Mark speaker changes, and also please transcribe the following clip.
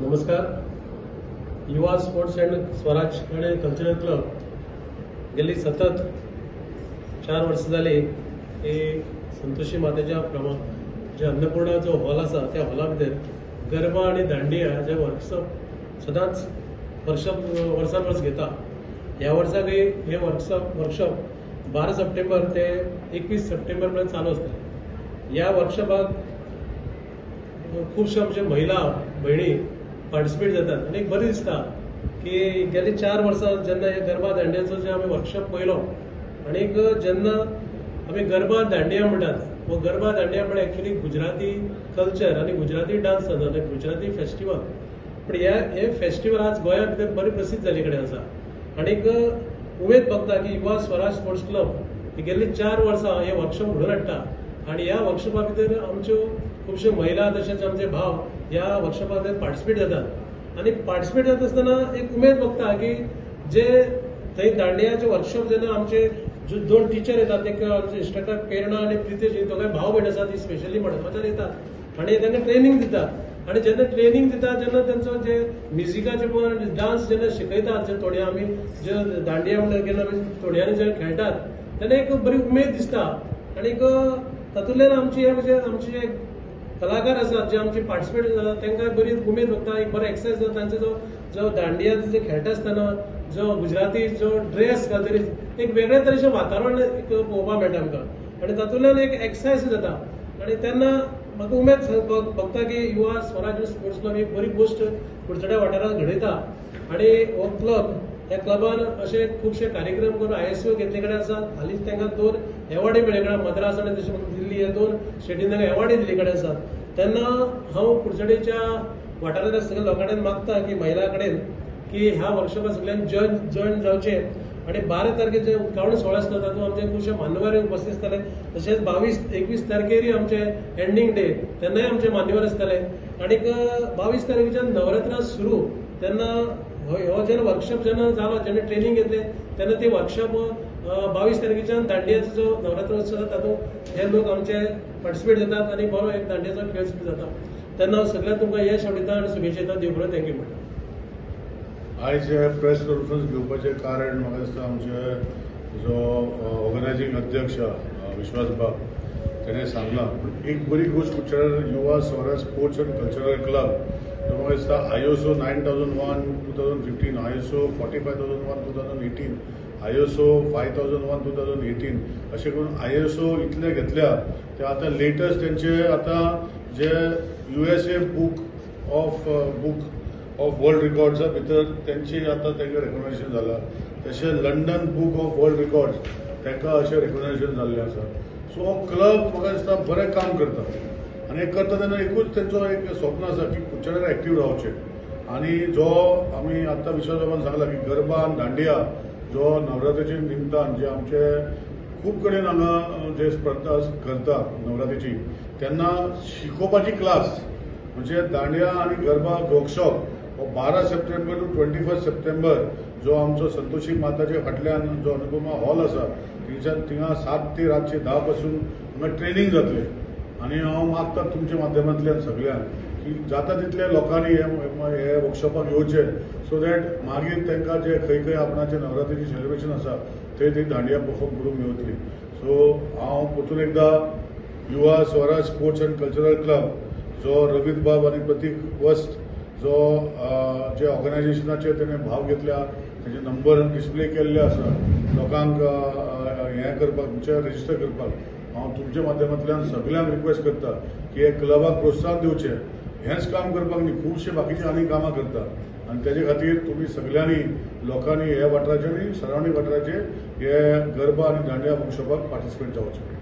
Speaker 1: नमस्कार. युवा sports and Swaraj आणि कल्चरल क्लब गेली सतत 4 वर्ष झाली की संतोषी मातेच्या जे अन्नपूर्णा जो हॉल असा त्या हॉला भितर गरबा आणि दांडिया जे वर्कशॉप सदांच वर्सान वर्स घेता. ह्या वर्साकय हे वर्कशॉप 12 सप्टेंबर ते 21 सप्टेंबर पर्यंत चालू असतले. या वर्कशॉपाक खूपशे आमचे महिला भयणी पार्टिसिपेट जातात आणि बरें दिसता की गेली 4 वर्सां जेन्ना हे गरबा दांडियाचो जे आमी वर्कशॉप पळयलो आणि जेन्ना आमी गरबा दांडिया म्हणटात वो गरबा दांडिया म्हणजे एक्चुअली गुजराती कल्चर आणि गुजराती डान्स जाता गुजराती फेस्टिवल. पण हे फेस्टिवल आज गोंया भितर बरें प्रसिद्ध जाल्ले कडेन आसा आणि उमेद बघता की युवा स्वराज स्पोर्ट्स क्लब गेल्ली 4 वर्सां हे वर्कशॉप घडोवन हाडटा आणि ह्या वर्कशॉपा भितर आमच्यो खुबश्यो महिला तशेंच आमचे भाव ह्या वर्कशॉपा भितर पार्टिसिपेट जातात आणि पार्टिसिपेट जाता आसतना एक उमेद बघता की जे थंय दांडियाचे वर्कशॉप जेन्ना आमचे 2 टीचर येतात, एक आमचे इंस्ट्रक्टर प्रेरणा आणि प्रितेश दोगांय भाव भयण आसा ती स्पेशली मडगांवच्यान येतात आणि तांकां ट्रेनिंग दितात आणि जेन्ना ट्रेनिंग दितात जेन्ना तांचो जे म्युझिकाचे पण डान्स जेन्ना शिकयतात जे थोडे आमी जे दांडिया म्हणटा केन्ना आमी थोड्यांनी जे खेळटात तेन्ना एक बरी उमेद दिसता आणि तातूंतल्यान आमचे जे कलाकार आसात जे आमचे पार्टिसिपेट जातात तांकां बरी उमेद भोगता, एक बरो एक्सरसाइज जाता. तांचो जो दांडिया जे खेळटा आसतना जो गुजराती जो ड्रेस घालतरी एक वेगळ्या तरेचें वातावरण पळोवपाक मेळटा आमकां आणि तातूंतल्यान एक एक्सरसाइज जाता आणि तेन्ना म्हाका उमेद भोगता की युवा स्वराज स्पोर्ट्स क्लब एक बरी गोश्ट कुडचड्या वाठारांत घडयता आणि हो क्लब ह्या क्लबान असे खूबशे कार्यक्रम करून ISO घेतले कडेन आसात. हालींच तांकां 2 एवॉर्डय मेळ्ळे कडेन मद्रास आणि तशें दिल्ली हे 2 स्टेटीन तांकां एवॉर्डय दिल्ले कडेन आसात. तेन्ना हांव कुडचडेच्या वाठारांतल्या सगळ्या लोकां कडेन मागता की महिला कडेन की ह्या वर्कशॉपाक सगळ्यांनी जॉयन जावचे आणि 12 तारखेचे उदकावण सोहळा आसता तातूंत आमचे खुबशे मान्यवर उपस्थित आसतले. तशेंच 22-21 तारखेर आमचे एंडींग डे तेन्नाय आमचे मान्यवर आसतले आणि 22 तारखेच्यान नवरात्रां सुरू तेन्ना हो जेन्ना वर्कशॉप जेन्ना जालो जेन्ना ट्रेनिंग घेतले तेन्ना ते वर्कशॉप 22 तारखेच्यान दांडियाचो जो नवरात्र उत्सव जाता तातूंत हे लोक आमचे पार्टिसिपेट जातात आणि बरो एक दांडियाचो खेळ सुरू जाता. तेन्ना हांव सगळ्यांक तुमकां यश आवडीता आणि शुभेच्छा दिता. देव बरो थँक्यू म्हणटा.
Speaker 2: आयज प्रेस कॉन्फरन्स घेवपाचें कारण म्हाका दिसता आमचे जो ऑर्गनायझींग अध्यक्ष विश्वास बाब ताणें सांगलां. पूण एक बरी गोश्ट कुडचड्यार युवा Swaraj sports and cultural club तो म्हाका दिसता ISO 9001-2015, ISO 45001 2018, ISO 5001 2018 अशें करून ISO इतले घेतल्या ते आतां लेटस्ट तेंचे आतां जे USA बुक ऑफ वर्ल्ड रिकॉर्ड्सा भितर तेंची आतां तांकां रेकॉग्नायझेशन जालां. तशें London book of world records तांकां अशें रेकॉग्नायझेशन जाल्लें आसा. सो हो क्लब म्हाका दिसता बरें काम करता आनी हें करता तेन्ना एकूच तेंचो एक स्वप्न आसा की कुडचड्यार एक्टीव रावचें आणि जो आमी आतां विश्वास बाबान सांगला की गरबा आनी दांडिया जो नवरात्रेच्या निमतान जे आमचे खूब कडेन हांगा जे स्पर्धा करता नवरात्रेची तेन्ना शिकोवपाची क्लास म्हणजे दांडिया आनी गरबा वर्कशॉप हो 12 सप्टेंबर टू 21 सप्टेंबर जो आमचो संतोषी माताचे फाटल्यान जो अनुपमा हॉल आसा थिंगा 7 ते रातचे 10 पासून हांगा ट्रेनिंग जातले आणि हांव मागता तुमच्या माध्यमांतल्यान सगळ्यांक की जाता तितल्या लोकांनी हे वर्कशॉपाक येवचें सो दॅट मागीर तांकां जे खंय खंय आपणाचें नवरात्रेची सेलिब्रेशन आसा थंय ती दांडिया परफॉर्म करूंक मेवतली. सो हांव परतून एकदां युवा Swaraj sports and cultural club जो रवींद्र बाब आनी प्रतीक वस्त जो जे ऑर्गनायझेशनाचे तेणें भाव घेतल्या तेजे नंबर डिस्प्ले केल्ले आसा लोकांक हें करपाक तुमचे रेजिस्टर करपाक हांव तुमच्या माध्यमांतल्यान सगळ्यांक रिक्वेस्ट करता की हे क्लबाक प्रोत्साहन दिवचें. हेंच काम करपाक न्ही खुबशे बाकीचे आनी कामां करता आनी तेजे खातीर तुमी सगळ्यांनी लोकांनी हे वाठाराचे आनी सरावंडींग वाठाराचे हे गरबा आनी दांडिया वर्कशॉपाक पार्टिसिपेट जावचें.